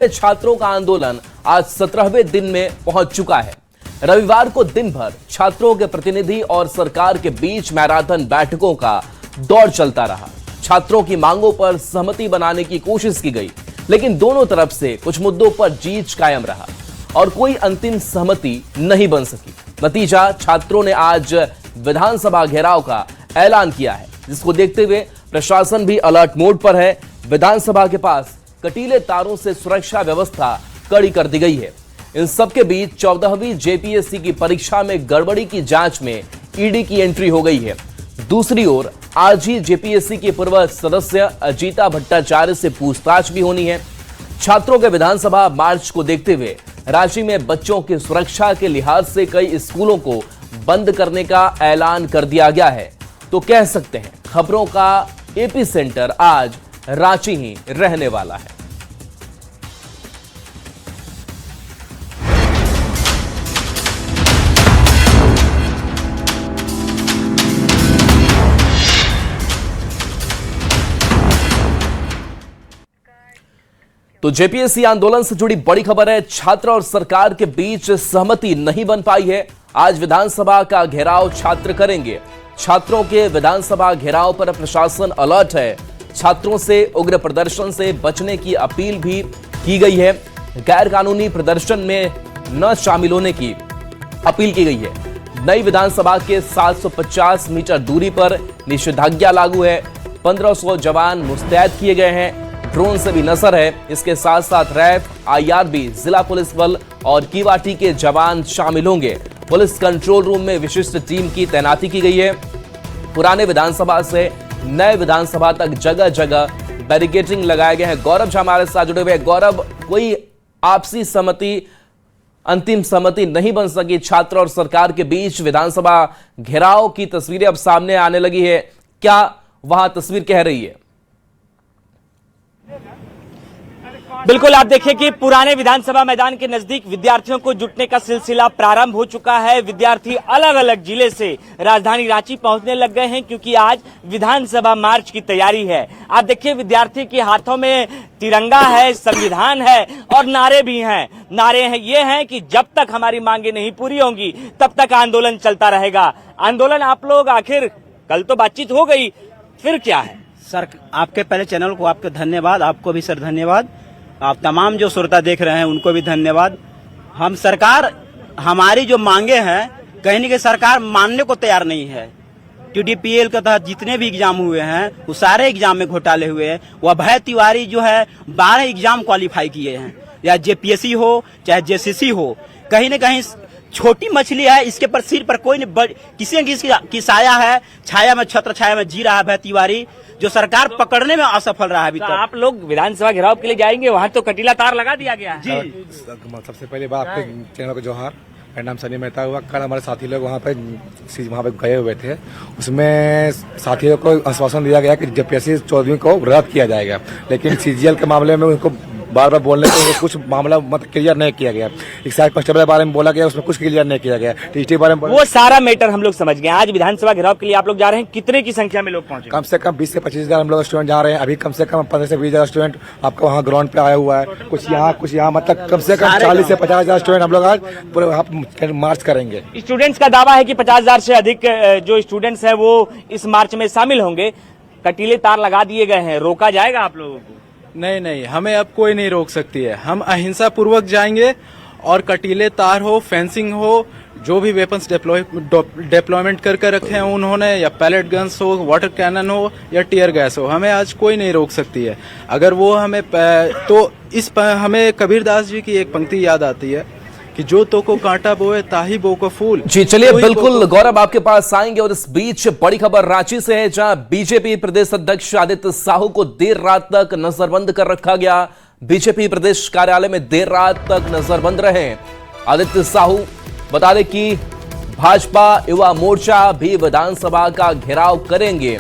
छात्रों का आंदोलन आज 17वें दिन में पहुंच चुका है। रविवार को दिन भर छात्रों के प्रतिनिधि और सरकार के बीच मैराथन बैठकों का दौर चलता रहा। छात्रों की मांगों पर सहमति बनाने की कोशिश की गई, लेकिन दोनों तरफ से कुछ मुद्दों पर जीत कायम रहा और कोई अंतिम सहमति नहीं बन सकी। नतीजा, छात्रों ने आज विधानसभा घेराव का ऐलान किया है, जिसको देखते हुए प्रशासन भी अलर्ट मोड पर है। विधानसभा के पास कटीले तारों से सुरक्षा व्यवस्था कड़ी कर दी गई है। इन सबके बीच 14वीं जेपीएससी की परीक्षा में गड़बड़ी की जांच में ईडी की एंट्री हो गई है। दूसरी ओर आज ही जेपीएससी के पूर्व सदस्य अजीता भट्टाचार्य से पूछताछ भी होनी है। छात्रों के विधानसभा मार्च को देखते हुए रांची में बच्चों की सुरक्षा के लिहाज से कई स्कूलों को बंद करने का ऐलान कर दिया गया है। तो कह सकते हैं खबरों का एपी सेंटर आज रांची ही रहने वाला है। तो जेपीएससी आंदोलन से जुड़ी बड़ी खबर है। छात्र और सरकार के बीच सहमति नहीं बन पाई है। आज विधानसभा का घेराव छात्र करेंगे। छात्रों के विधानसभा घेराव पर प्रशासन अलर्ट है। छात्रों से उग्र प्रदर्शन से बचने की अपील भी की गई है। गैर कानूनी प्रदर्शन में न शामिल होने की अपील की गई है। नई विधानसभा के 750 मीटर दूरी पर निषेधाज्ञा लागू है। 1500 जवान मुस्तैद किए गए हैं। ड्रोन से भी नजर है। इसके साथ साथ रैफ, आईआरबी, जिला पुलिस बल और कीवाटी के जवान शामिल होंगे। पुलिस कंट्रोल रूम में विशिष्ट टीम की तैनाती की गई है। पुराने विधानसभा से नए विधानसभा तक जगह जगह बैरिकेडिंग लगाए गए हैं। गौरव झा हमारे साथ जुड़े हुए हैं। गौरव, कोई आपसी सहमति, अंतिम सहमति नहीं बन सकी छात्र और सरकार के बीच। विधानसभा घेराव की तस्वीरें अब सामने आने लगी है। क्या वहां तस्वीर कह रही है? बिल्कुल, आप देखिए कि पुराने विधानसभा मैदान के नजदीक विद्यार्थियों को जुटने का सिलसिला प्रारंभ हो चुका है। विद्यार्थी अलग अलग जिले से राजधानी रांची पहुंचने लग गए हैं, क्योंकि आज विधानसभा मार्च की तैयारी है। आप देखिए विद्यार्थी के हाथों में तिरंगा है, संविधान है और नारे भी हैं। नारे हैं ये हैं कि जब तक हमारी मांगे नहीं पूरी होंगी तब तक आंदोलन चलता रहेगा। आंदोलन आप लोग, आखिर कल तो बातचीत हो गई, फिर क्या है? सर, आपके पहले चैनल को आपको धन्यवाद, आपको भी सर धन्यवाद, आप तमाम जो श्रोता देख रहे हैं उनको भी धन्यवाद। हम सरकार, हमारी जो मांगे हैं कहीं न कहीं सरकार मानने को तैयार नहीं है। टीडीपीएल के तहत जितने भी एग्जाम हुए हैं वो सारे एग्जाम में घोटाले हुए हैं। वह अभय तिवारी जो है 12 एग्जाम क्वालिफाई किए हैं, या जेपीएससी हो चाहे जेसीसी हो, कहीं न कहीं छोटी मछली है। इसके पर सिर पर कोई नहीं, किसी न की साया है, छाया में, छत्र छाया में जी रहा है अभय तिवारी, जो सरकार पकड़ने में असफल रहा है अभी तक। आप लोग विधानसभा घेराव के लिए जाएंगे, वहाँ तो कटीला तार लगा दिया गया है। जी, सबसे पहले बात आपके चैनल को जोहार। मेरा नाम सनी मेहता हुआ। कल हमारे साथी लोग वहाँ पे गए हुए थे। उसमें साथियों को आश्वासन दिया गया कि जेपीएससी 14वीं को रद्द किया जाएगा, लेकिन सीजीएल के मामले में उनको बार बार बोलने को कुछ मामला क्लियर नहीं किया गया। एक्साइज कांस्टेबल के बारे में बोला गया, उसमें कुछ क्लियर नहीं किया गया। टीटी बारे में वो सारा मैटर हम लोग समझ गए। आज विधानसभा घेराव के लिए आप लोग जा रहे हैं, कितने की संख्या में लोग पहुंचे? कम से कम 20 से 25 हजार हम लोग स्टूडेंट जा रहे हैं। अभी कम से कम 15 से 20 हजार स्टूडेंट आपका वहाँ ग्राउंड पे आया हुआ है। कुछ यहाँ मतलब कम से कम 40 से 50 हजार स्टूडेंट हम लोग आज पूरे वहाँ मार्च करेंगे। स्टूडेंट्स का दावा है कि 50,000 से अधिक जो स्टूडेंट्स हैं वो इस मार्च में शामिल होंगे। कटीले तार लगा दिए गए हैं, रोका जाएगा आप लोगों को? नहीं, हमें अब कोई नहीं रोक सकती है। हम अहिंसा पूर्वक जाएंगे और कटीले तार हो, फेंसिंग हो, जो भी वेपन्स डिप्लॉयमेंट करके रखे हैं उन्होंने, या पैलेट गन्स हो, वाटर कैनन हो या टीयर गैस हो, हमें आज कोई नहीं रोक सकती है। अगर वो हमें तो हमें कबीरदास जी की एक पंक्ति याद आती है कि जो तो को कांटा बोए ताही बो को फूल। जी चलिए, बिल्कुल गौरव आपके पास आएंगे। और इस बीच बड़ी खबर रांची से है, जहां बीजेपी प्रदेश अध्यक्ष आदित्य साहू को देर रात तक नजरबंद कर रखा गया। बीजेपी प्रदेश कार्यालय में देर रात तक नजरबंद रहे आदित्य साहू। बता दें कि भाजपा युवा मोर्चा भी विधानसभा का घेराव करेंगे।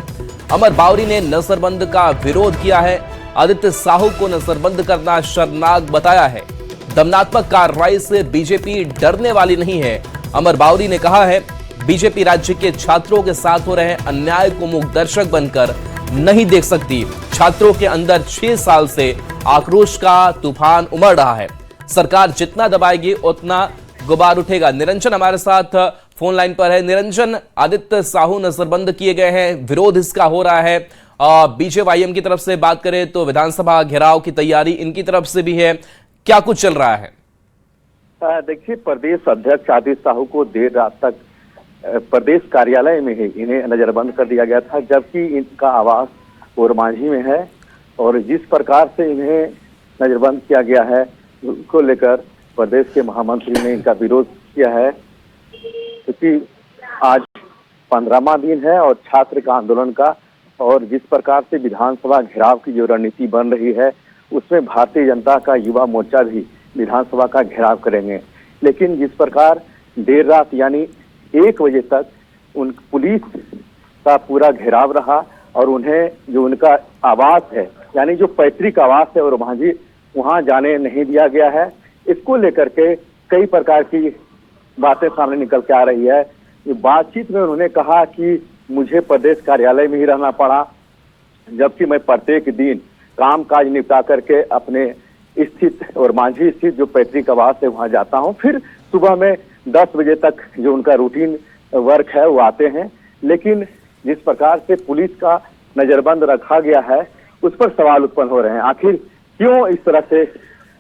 अमर बावरी ने नजरबंद का विरोध किया है। आदित्य साहू को नजरबंद करना शर्मनाक बताया है। दमनात्मक कार्रवाई से बीजेपी डरने वाली नहीं है, अमर बावरी ने कहा है। बीजेपी राज्य के छात्रों के साथ हो रहे अन्याय को मूक दर्शक बनकर नहीं देख सकती। छात्रों के अंदर 6 साल से आक्रोश का तूफान उमड़ रहा है। सरकार जितना दबाएगी उतना गुबार उठेगा। निरंजन हमारे साथ फोन लाइन पर है। निरंजन, आदित्य साहू नजरबंद किए गए हैं, विरोध इसका हो रहा है। बीजेवाईएम की तरफ से बात करें तो विधानसभा घेराव की तैयारी इनकी तरफ से भी है, क्या कुछ चल रहा है? देखिए, प्रदेश अध्यक्ष आदित्य साहू को देर रात तक प्रदेश कार्यालय में ही इन्हें नजरबंद कर दिया गया था, जबकि इनका आवास ओरमांझी में है। और जिस प्रकार से इन्हें नजरबंद किया गया है उसको लेकर प्रदेश के महामंत्री ने इनका विरोध किया है, क्योंकि आज 15वां दिन है और छात्र का आंदोलन का, और जिस प्रकार से विधानसभा घेराव की जो रणनीति बन रही है उसमें भारतीय जनता का युवा मोर्चा भी विधानसभा का घेराव करेंगे। लेकिन जिस प्रकार देर रात यानी 1 बजे तक उन पुलिस का पूरा घेराव रहा और उन्हें जो उनका आवास है यानी जो पैतृक आवास है और वहां जाने नहीं दिया गया है, इसको लेकर के कई प्रकार की बातें सामने निकल के आ रही है। बातचीत में उन्होंने कहा कि मुझे प्रदेश कार्यालय में ही रहना पड़ा, जबकि मैं प्रत्येक दिन काम काज निपटा करके अपने स्थित और मांझी स्थित जो पैतृक आवास है वहां जाता हूं। फिर सुबह में 10 बजे तक जो उनका रूटीन वर्क है वो आते हैं। लेकिन जिस प्रकार से पुलिस का नजरबंद रखा गया है उस पर सवाल उत्पन्न हो रहे हैं। आखिर क्यों इस तरह से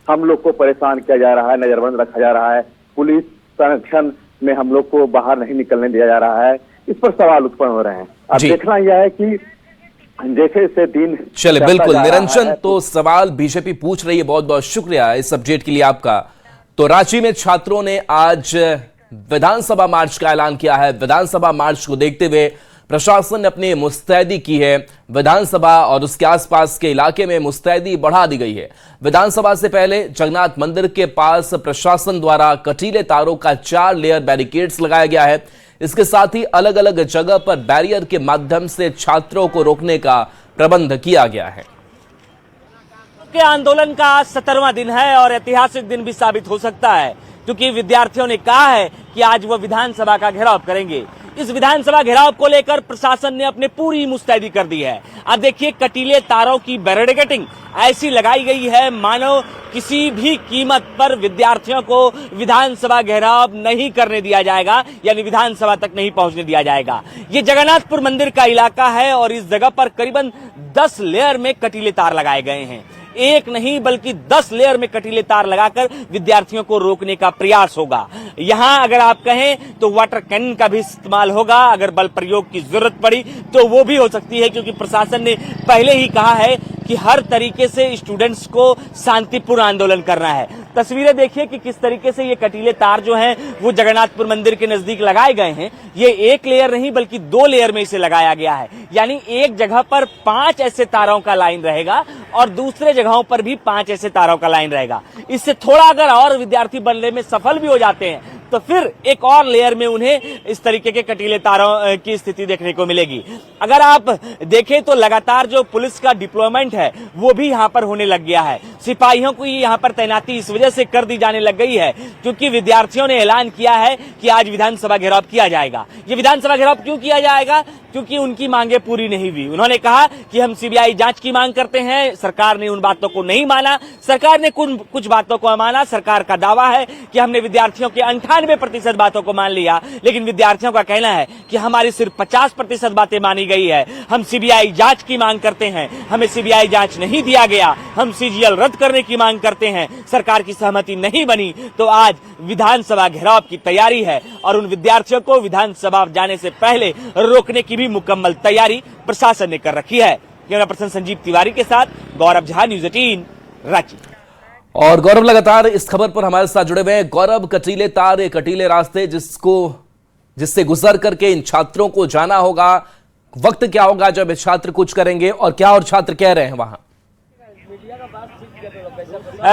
हम लोग को परेशान किया जा रहा है, नजरबंद रखा जा रहा है, पुलिस संरक्षण में हम लोग को बाहर नहीं निकलने दिया जा रहा है, इस पर सवाल उत्पन्न हो रहे हैं। अब देखना यह है कि जैसे से दिन चले। बिल्कुल निरंजन, तो सवाल बीजेपी पूछ रही है। बहुत बहुत शुक्रिया इस अपडेट के लिए आपका। तो रांची में छात्रों ने आज विधानसभा मार्च का ऐलान किया है। विधानसभा मार्च को देखते हुए प्रशासन ने अपनी मुस्तैदी की है। विधानसभा और उसके आसपास के इलाके में मुस्तैदी बढ़ा दी गई है। विधानसभा से पहले जगन्नाथ मंदिर के पास प्रशासन द्वारा कटीले तारों का 4 लेयर बैरिकेड्स लगाया गया है। इसके साथ ही अलग अलग जगह पर बैरियर के माध्यम से छात्रों को रोकने का प्रबंध किया गया है। के आंदोलन का आज 17वां दिन है और ऐतिहासिक दिन भी साबित हो सकता है, क्योंकि विद्यार्थियों ने कहा है कि आज वो विधानसभा का घेराव करेंगे। इस विधानसभा घेराव को लेकर प्रशासन ने अपनी पूरी मुस्तैदी कर दी है। अब देखिए, कटीले तारों की बैरिकेडिंग ऐसी लगाई गई है मानो किसी भी कीमत पर विद्यार्थियों को विधानसभा घेराव नहीं करने दिया जाएगा, यानी विधानसभा तक नहीं पहुंचने दिया जाएगा। ये जगन्नाथपुर मंदिर का इलाका है और इस जगह पर करीबन 10 लेयर में कटीले तार लगाए गए हैं। एक नहीं बल्कि 10 लेयर में कटीले तार लगाकर विद्यार्थियों को रोकने का प्रयास होगा। यहां अगर आप कहें तो वाटर कैनन का भी इस्तेमाल होगा। अगर बल प्रयोग की जरूरत पड़ी तो वो भी हो सकती है, क्योंकि प्रशासन ने पहले ही कहा है कि हर तरीके से स्टूडेंट्स को शांतिपूर्ण आंदोलन करना है। तस्वीरें देखिए कि किस तरीके से ये कटीले तार जो हैं वो जगन्नाथपुर मंदिर के नजदीक लगाए गए हैं। ये 1 लेयर नहीं बल्कि 2 लेयर में इसे लगाया गया है, यानी एक जगह पर 5 ऐसे तारों का लाइन रहेगा और दूसरे जगहों पर भी 5 ऐसे तारों का लाइन रहेगा। इससे थोड़ा अगर और विद्यार्थी बनने में सफल भी हो जाते हैं तो फिर एक और लेयर में उन्हें इस तरीके के कटीले तारों की स्थिति देखने को मिलेगी। अगर आप देखें तो लगातार जो पुलिस का डिप्लॉयमेंट है वो भी यहाँ पर होने लग गया है। सिपाहियों को यहाँ पर तैनाती इस वजह से कर दी जाने लग गई है क्योंकि विद्यार्थियों ने ऐलान किया है कि आज विधानसभा घेराव किया जाएगा। ये विधानसभा घेराव क्यों किया जाएगा? क्योंकि उनकी मांगे पूरी नहीं हुई। उन्होंने कहा कि हम सीबीआई जांच की मांग करते हैं। सरकार ने उन बातों को नहीं माना। सरकार ने कुछ बातों को माना। सरकार का दावा है कि हमने विद्यार्थियों के 98% बातों को मान लिया, लेकिन विद्यार्थियों का कहना है कि हमारी सिर्फ 50% बातें मानी गई है। हम सीबीआई जांच की मांग करते हैं, हमें सीबीआई जांच नहीं दिया गया। हम सीजीएल रद्द करने की मांग करते हैं, सरकार की सहमति नहीं बनी। तो आज विधानसभा घेराव की तैयारी है और उन विद्यार्थियों को विधानसभा जाने से पहले रोकने की भी मुकम्मल तैयारी प्रशासन ने कर रखी है। कैमरा पर्सन संजीव तिवारी के साथ गौरव झा, न्यूज़ 18 रांची। और गौरव लगातार इस खबर पर हमारे साथ जुड़े हुए हैं। गौरव, कटीले तार, कटीले रास्ते जिससे गुजर करके इन छात्रों को जाना होगा, वक्त क्या होगा जब छात्र कुछ करेंगे और क्या और छात्र कह रहे हैं वहां?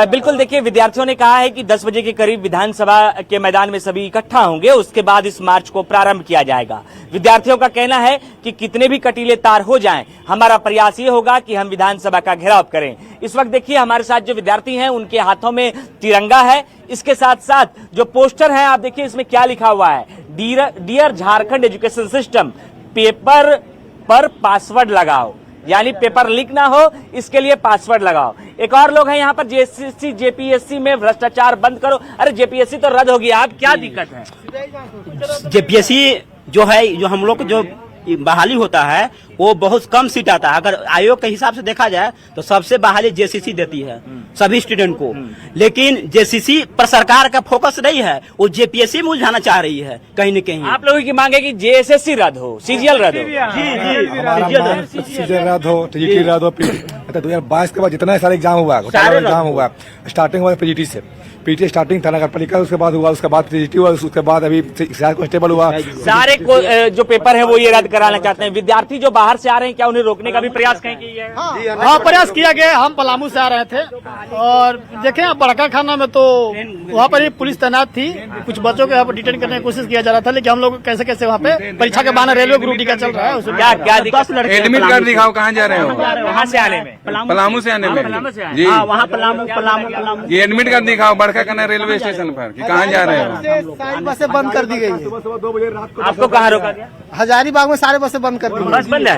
बिल्कुल, देखिए, विद्यार्थियों ने कहा है कि 10 बजे के करीब विधानसभा के मैदान में सभी इकट्ठा होंगे, उसके बाद इस मार्च को प्रारंभ किया जाएगा। विद्यार्थियों का कहना है कि कितने भी कटीले तार हो जाएं, हमारा प्रयास ये होगा कि हम विधानसभा का घेराव करें। इस वक्त देखिए हमारे साथ जो विद्यार्थी हैं उनके हाथों में तिरंगा है। इसके साथ साथ जो पोस्टर है आप देखिए इसमें क्या लिखा हुआ है, dear Jharkhand education system, paper पर पासवर्ड लगाओ। यानी पेपर लीक ना हो इसके लिए पासवर्ड लगाओ। एक और लोग हैं यहाँ पर, जेएसएससी जेपीएससी में भ्रष्टाचार बंद करो। अरे जेपीएससी तो रद्द हो गया, अब क्या दिक्कत है? जेपीएससी जो है, जो हम लोग जो बहाली होता है वो बहुत कम सीट आता है। अगर आयोग के हिसाब से देखा जाए तो सबसे बहाली जेसीसी देती है सभी स्टूडेंट को, लेकिन जेसीसी पर सरकार का फोकस नहीं है, वो जेपीएससी में उलझाना चाह रही है कहीं न कहीं। आप लोगों की मांग है कि जेएसएससी रद्द हो, सीजीएल रद्द हो। सीजन रद्द हो, टीजीटी रद्द हो। 2022 के बाद जितना सारे एग्जाम हुआ, घोटाला एग्जाम हुआ, स्टार्टिंग हुआ पीजीटी से। पीटी स्टार्टिंग था नगर पालिका, उसके बाद हुआ, उसके बाद पीजीटी हुआ, उसके बाद अभी कांस्टेबल हुआ। सारे जो पेपर है वो ये रद्द कराना चाहते हैं। विद्यार्थी जो बाहर से आ रहे हैं, क्या उन्हें रोकने का भी प्रयास कहीं किया है? हाँ, प्रयास किया गया। हम पलामू से आ रहे थे और देखे बड़का खाना में तो वहाँ पर ही पुलिस तैनात थी। कुछ बच्चों को यहाँ पर डिटेन करने की कोशिश किया जा रहा था, लेकिन हम लोग कैसे कैसे वहाँ पे परीक्षा के बहाने रेलवे ग्रुप डी का चल रहा है, उसमें क्या क्या एडमिट कार्ड दिखाओ, कहाँ जा रहे हो? वहाँ से आने में, पलामू से आने में जी, वहाँ पलामू ये एडमिट कार्ड दिखाओ बड़का कन्ना रेलवे स्टेशन पर कि कहाँ जा रहे हो? सारी बसें बंद कर दी गई है। आपको कहाँ रोका गया? हजारीबाग में सारे बसें बंद कर दी बस बंद है।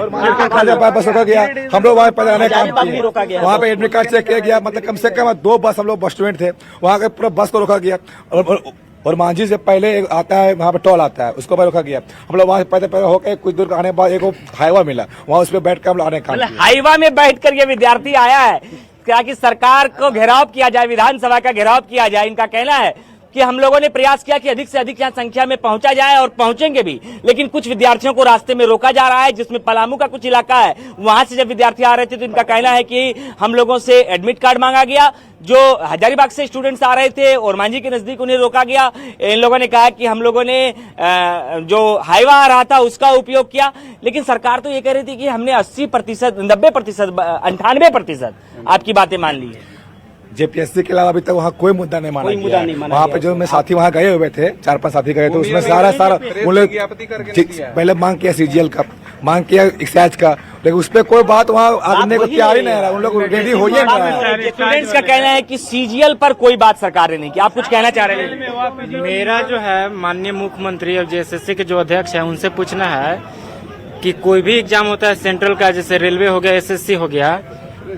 बस रोका गया। हम लोग वहाँ पर आने काम किए, वहाँ पे एडमिट कार्ड चेक किया गया। मतलब कम से कम 2 बस, हम लोग बस स्टूडेंट थे, वहाँ के पूरा बस को रोका गया। और मांझी से पहले एक आता है, वहाँ पे टोल आता है, उसको भी रोका गया। हम लोग वहाँ पहले होकर कुछ दूर आने के बाद एक हाईवा मिला, वहाँ उस पर बैठ कर हम लोग आने का। हाईवा में बैठ कर ये विद्यार्थी आया है क्या कि सरकार को घेराव किया जाए, विधानसभा का घेराव किया जाए। इनका कहना है कि हम लोगों ने प्रयास किया कि अधिक से अधिक यहाँ संख्या में पहुंचा जाए और पहुंचेंगे भी, लेकिन कुछ विद्यार्थियों को रास्ते में रोका जा रहा है, जिसमें पलामू का कुछ इलाका है। वहां से जब विद्यार्थी आ रहे थे तो इनका कहना है कि हम लोगों से एडमिट कार्ड मांगा गया। जो हजारीबाग से स्टूडेंट्स आ रहे थे और मांझी के नजदीक उन्हें रोका गया। इन लोगों ने कहा कि हम लोगों ने जो हाईवा आ रहा था उसका उपयोग किया, लेकिन सरकार तो ये कह रही थी कि हमने 80%, 90%, 98% आपकी बातें मान ली है। जेपीएससी के अलावा अभी तक वहाँ कोई मुद्दा नहीं माना गया। वहाँ पे जो मैं साथी वहाँ गए हुए थे, 4-5 साथी गए थे, उसमें सारा उन लोग पहले मांग किया सीजीएल का, मांग किया एक्साइज का, लेकिन उस पर कोई बात वहाँ आने को तैयार ही नहीं रहा। उन लोग रेडी हो ही नहीं रहा। स्टूडेंट्स का कहना है कि सीजीएल पर कोई बात सरकार ने नहीं की। आप कुछ कहना चाह रहे हैं? मेरा जो है माननीय मुख्यमंत्री और जेएसएससी के जो अध्यक्ष है उनसे पूछना है कि कोई भी एग्जाम होता है सेंट्रल का, जैसे रेलवे हो गया, एसएससी हो गया,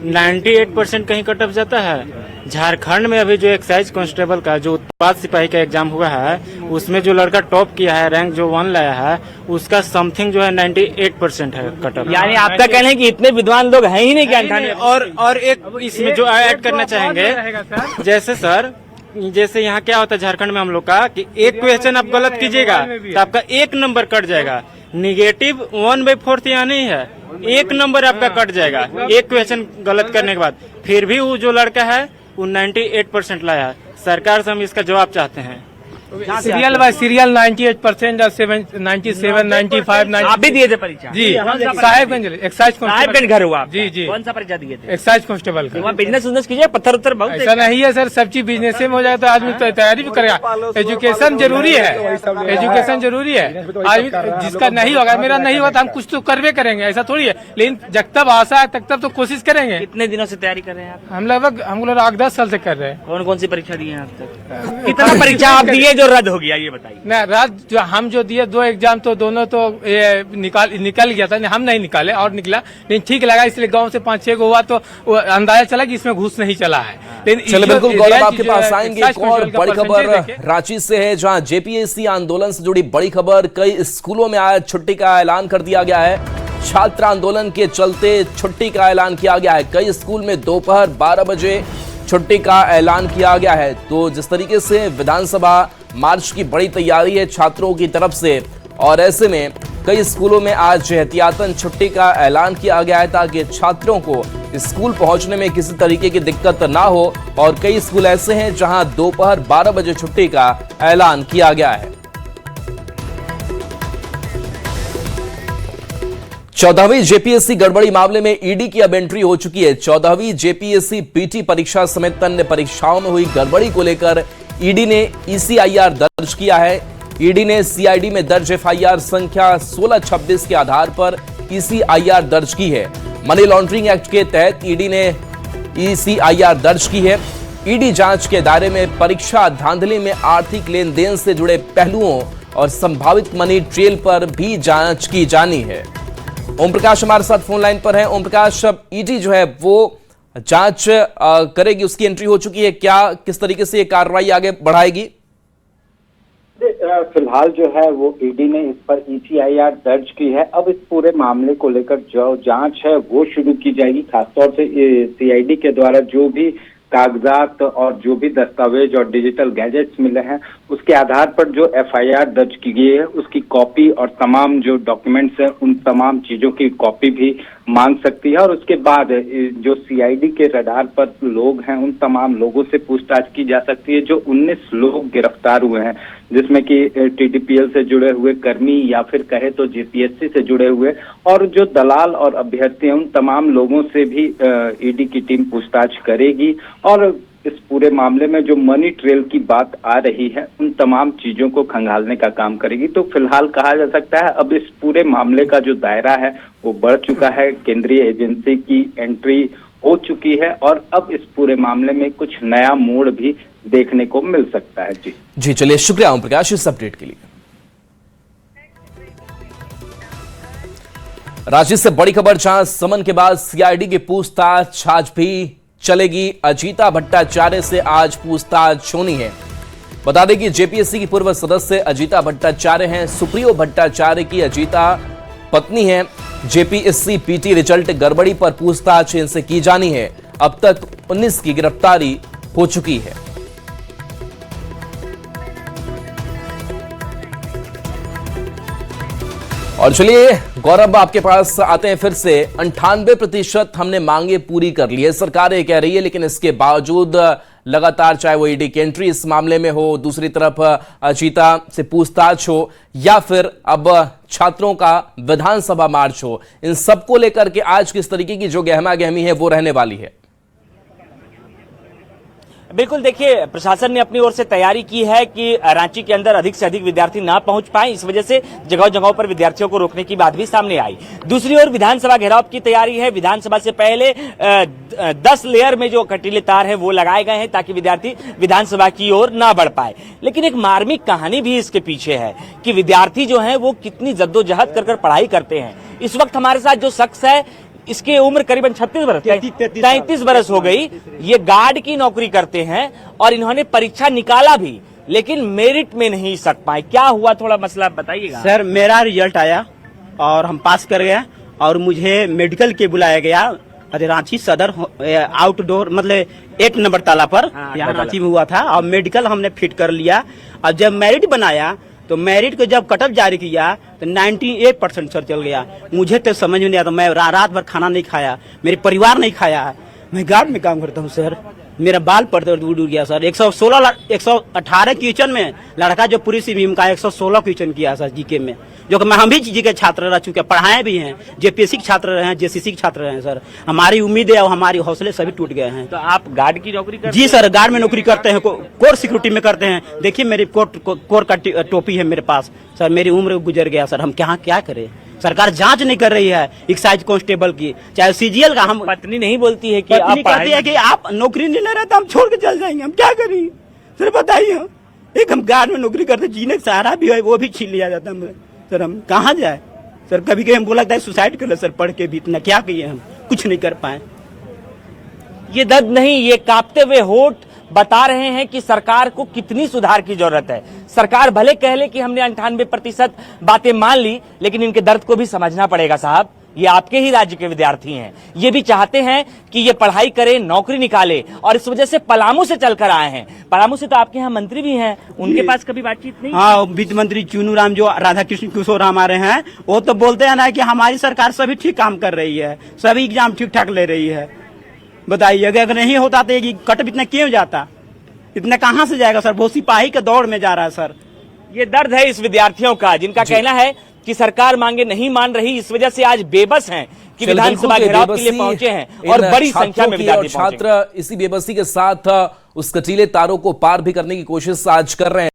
98% कहीं कट ऑफ जाता है। झारखंड में अभी जो एक्साइज कांस्टेबल का जो उत्पाद सिपाही का एग्जाम हुआ है, उसमें जो लड़का टॉप किया है, रैंक जो 1 लाया है, उसका समथिंग जो है 98% है कट ऑफ। यानी आपका कहना है कि इतने विद्वान लोग हैं ही नहीं कि और एक इसमें जो ऐड करना चाहेंगे, जैसे सर, जैसे यहाँ क्या होता है झारखंड में हम लोग का कि एक क्वेश्चन आप गलत कीजिएगा तो आपका 1 नंबर कट जाएगा। निगेटिव 1/4 यहाँ नहीं है, 1 नंबर आपका कट जाएगा एक क्वेश्चन गलत करने के बाद। फिर भी वो जो लड़का है वो 98% लाया। सरकार से हम इसका जवाब चाहते हैं। सीरियल बाय सीरियल 98% और 97, 95, आप भी दिए थे परीक्षा? जी, साहेबगंज एक्साइज साहेबगंज घर हुआ। जी जी। कौन सा परीक्षा दिए थे? एक्साइज कांस्टेबल का। वहाँ बिजनेस उजनेस कीजिए, पत्थर उत्तर बहुत ऐसा नहीं है सर, सब चीज बिजनेस में हो जाए तो आदमी तो तैयारी भी करेगा। एजुकेशन जरूरी है, एजुकेशन जरूरी है। आदमी जिसका नहीं होगा, मेरा नहीं होगा तो हम कुछ तो करवे करेंगे, ऐसा थोड़ी है। लेकिन जब तक आशा है तब तक तो कोशिश करेंगे। कितने दिनों से तैयारी कर रहे हैं आप? हम लगभग 8-10 साल से कर रहे हैं। कौन कौन सी परीक्षा दी है आप तक? कितना परीक्षा आप दिए जो रद्द हो गया, ये बताइए। नहीं, रद्द जो हम जो दिए 2 एग्जाम तो दोनों तो निकल गया था, हम नहीं निकाले और निकला, लेकिन ठीक लगा, इसलिए गांव से 5-6 को हुआ तो अंदाजा चला कि इसमें घूस नहीं चला है। चलिए बिल्कुल गौरव, आपके पास आएंगे। एक और बड़ी खबर रांची से है, जहां जेपीएससी आंदोलन से जुड़ी बड़ी खबर। कई स्कूलों में आज छुट्टी का ऐलान कर दिया गया है। छात्र आंदोलन के चलते छुट्टी का ऐलान किया गया है। कई स्कूल में दोपहर 12 बजे छुट्टी का ऐलान किया गया है। तो जिस तरीके से विधानसभा मार्च की बड़ी तैयारी है छात्रों की तरफ से, और ऐसे में कई स्कूलों में आज एहतियातन छुट्टी का ऐलान किया गया है ताकि छात्रों को स्कूल पहुंचने में किसी तरीके की दिक्कत ना हो। और कई स्कूल ऐसे हैं जहां दोपहर 12 बजे छुट्टी का ऐलान किया गया है। 14वीं जेपीएससी गड़बड़ी मामले में ईडी की अब एंट्री हो चुकी है। 14वीं जेपीएससी पीटी परीक्षा समेत अन्य परीक्षाओं में हुई गड़बड़ी को लेकर ईडी ने ईसीआईआर दर्ज किया है। ईडी ने सीआईडी में दर्ज एफआईआर संख्या 1626 के आधार पर ईसीआईआर दर्ज की है। मनी लॉन्ड्रिंग एक्ट के तहत ईडी ने ईसीआईआर दर्ज की है। ईडी जांच के दायरे में परीक्षा धांधली में आर्थिक लेन देन से जुड़े पहलुओं और संभावित मनी ट्रेल पर भी जांच की जानी है। ओम प्रकाश हमारे साथ फोन लाइन पर है। ओम प्रकाश, अब ईडी जो है वो जांच करेगी, उसकी एंट्री हो चुकी है, क्या किस तरीके से ये कार्रवाई आगे बढ़ाएगी? फिलहाल जो है वो ईडी ने इस पर ECIR दर्ज की है। अब इस पूरे मामले को लेकर जो जांच है वो शुरू की जाएगी। खासतौर से CID के द्वारा जो भी कागजात और जो भी दस्तावेज और डिजिटल गैजेट्स मिले हैं उसके आधार पर जो FIR दर्ज की गई है उसकी कॉपी और तमाम जो डॉक्यूमेंट्स हैं उन तमाम चीजों की कॉपी भी मांग सकती है। और उसके बाद जो CID के रडार पर लोग हैं उन तमाम लोगों से पूछताछ की जा सकती है। जो 19 लोग गिरफ्तार हुए हैं जिसमें कि TTPL से जुड़े हुए कर्मी या फिर कहे तो JPSC से जुड़े हुए और जो दलाल और अभ्यर्थी हैं उन तमाम लोगों से भी ईडी की टीम पूछताछ करेगी। और इस पूरे मामले में जो मनी ट्रेल की बात आ रही है उन तमाम चीजों को खंगालने का काम करेगी। तो फिलहाल कहा जा सकता है अब इस पूरे मामले का जो दायरा है वो बढ़ चुका है, केंद्रीय एजेंसी की एंट्री हो चुकी है और अब इस पूरे मामले में कुछ नया मोड़ भी देखने को मिल सकता है। जी चलिए, शुक्रिया ओम प्रकाश इस अपडेट के लिए। रांची से बड़ी खबर, जहां समन के बाद CID की पूछताछ आज भी चलेगी। अजीता भट्टाचार्य से आज पूछताछ होनी है। बता दें कि JPSC की पूर्व सदस्य अजीता भट्टाचार्य हैं। सुप्रियो भट्टाचार्य की अजीता पत्नी है। JPSC PT रिजल्ट गड़बड़ी पर पूछताछ इनसे की जानी है। अब तक 19 की गिरफ्तारी हो चुकी है। और चलिए गौरव, आपके पास आते हैं फिर से। 98% हमने मांगे पूरी कर ली है, सरकार ये कह रही है, लेकिन इसके बावजूद लगातार चाहे वो ईडी की एंट्री इस मामले में हो, दूसरी तरफ अजीता से पूछताछ हो या फिर अब छात्रों का विधानसभा मार्च हो, इन सबको लेकर के आज किस तरीके की जो गहमा गहमी है वो रहने वाली है। बिल्कुल, देखिए प्रशासन ने अपनी ओर से तैयारी की है कि रांची के अंदर अधिक से अधिक विद्यार्थी ना पहुंच पाए, इस वजह से जगह जगहों पर विद्यार्थियों को रोकने की बात भी सामने आई। दूसरी ओर विधानसभा घेराव की तैयारी है। विधानसभा से पहले 10 लेयर में जो कटीले तार है वो लगाए गए हैं ताकि विद्यार्थी विधानसभा की ओर ना बढ़ पाए। लेकिन एक मार्मिक कहानी भी इसके पीछे है कि विद्यार्थी जो है वो कितनी जद्दोजहद कर पढ़ाई करते हैं। इस वक्त हमारे साथ जो शख्स है इसकी उम्र करीबन 36 बरस 33 बरस हो गई। ये गार्ड की नौकरी करते हैं और इन्होंने परीक्षा निकाला भी लेकिन मेरिट में नहीं सक पाए। क्या हुआ, थोड़ा मसला बताइएगा। सर, मेरा रिजल्ट आया और हम पास कर गए और मुझे मेडिकल के बुलाया गया। अरे रांची सदर आउटडोर मतलब 8 नंबर ताला पर यहाँ रांची में हुआ था और मेडिकल हमने फिट कर लिया। और जब मेरिट बनाया तो मेरिट को जब कटअप जारी किया तो 98% सर चल गया। मुझे तो समझ में नहीं आता, मैं रात भर खाना नहीं खाया, मेरे परिवार नहीं खाया। मैं गार्ड में काम करता हूँ सर, मेरा बाल पड़ते उड़ गया सर। 118 क्वेश्चन में लड़का जो पूरी सीबीएम का 116 क्वेश्चन किया सर जीके में, जो कि हम भी जी के छात्र रह चुके, पढ़ाए भी हैं, JPSC के छात्र रहे हैं, JCC के छात्र रहे हैं सर। हमारी उम्मीदें और हमारी हौसले सभी टूट गए हैं। तो आप गार्ड की नौकरी करते हैं? जी सर, गार्ड में नौकरी करते हैं, कोर सिक्योरिटी में करते हैं। देखिए मेरी कोर का टोपी है मेरे पास सर, मेरी उम्र गुजर गया सर। हम क्या करें, सरकार जांच नहीं कर रही है एक्साइज कांस्टेबल की, चाहे CGL का। हम पत्नी नहीं बोलती है कि पत्नी कहती है कि आप नौकरी नहीं ले रहे तो हम छोड़ के चल जाएंगे, हम क्या करें सर बताइए। एक हम गार्ड में नौकरी करते, जीने का सहारा भी है वो भी छीन लिया जाता है सर। हम कहाँ जाए सर, कभी कभी हम बोला था सुसाइड कर ले सर, पढ़ के भी इतना क्या किए, हम कुछ नहीं कर पाए। ये दर्द नहीं, ये कांपते हुए होठ बता रहे हैं कि सरकार को कितनी सुधार की जरूरत है। सरकार भले कह ले कि हमने 98% बातें मान ली, लेकिन इनके दर्द को भी समझना पड़ेगा साहब। ये आपके ही राज्य के विद्यार्थी हैं, ये भी चाहते हैं कि ये पढ़ाई करें, नौकरी निकाले, और इस वजह से पलामू से चलकर आए हैं। पलामू से तो आपके यहाँ मंत्री भी हैं, उनके पास कभी बातचीत नहीं? हाँ, वित्त मंत्री चुनू राम जो राधा कृष्ण किशोर हमारे हैं, वो तो बोलते हैं ना कि हमारी सरकार सभी ठीक काम कर रही है, सभी एग्जाम ठीक ठाक ले रही है। बताइए अगर नहीं होता तो ये कट इतना क्यों जाता, इतना कहाँ से जाएगा सर? वो सिपाही के दौड़ में जा रहा है सर। ये दर्द है इस विद्यार्थियों का, जिनका कहना है कि सरकार मांगे नहीं मान रही, इस वजह से आज बेबस हैं कि विधानसभा घेराव के लिए पहुंचे हैं और बड़ी संख्या में विद्यार्थी छात्र इसी बेबसी के साथ उस कटीले तारों को पार भी करने की कोशिश आज कर रहे हैं।